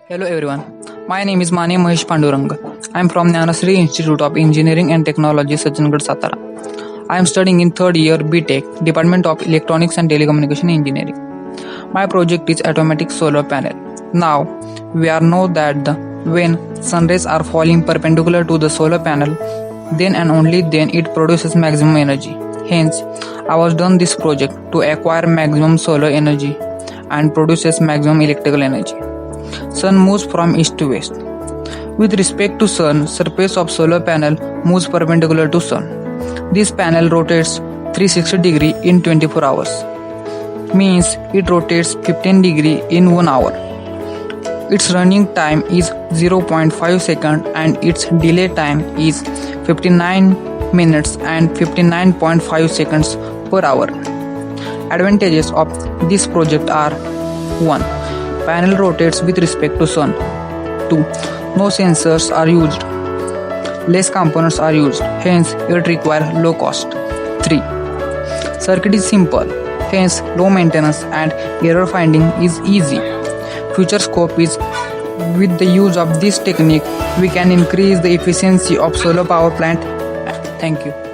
Hello everyone, my name is Mahesh Pandurang. I am from Dnyanshree Institute of Engineering and Technology, Sajjangarh, Satara. I am studying in third year B.Tech, Department of Electronics and Telecommunication Engineering. My project is automatic solar panel. Now, we all know that when sun rays are falling perpendicular to the solar panel, then and only then it produces maximum energy. Hence, I was done this project to acquire maximum solar energy and produces maximum electrical energy. Sun moves from east to west. With respect to sun, surface of solar panel moves perpendicular to sun. This panel rotates 360 degree in 24 hours. Means it rotates 15 degree in 1 hour. Its running time is 0.5 second and its delay time is 59 minutes and 59.5 seconds per hour. Advantages of this project are 1. Panel rotates with respect to sun. 2. No sensors are used. Less components are used, hence it requires low cost. 3. Circuit is simple, hence low maintenance and error finding is easy. Future scope is with the use of this technique we can increase the efficiency of solar power plant. Thank you.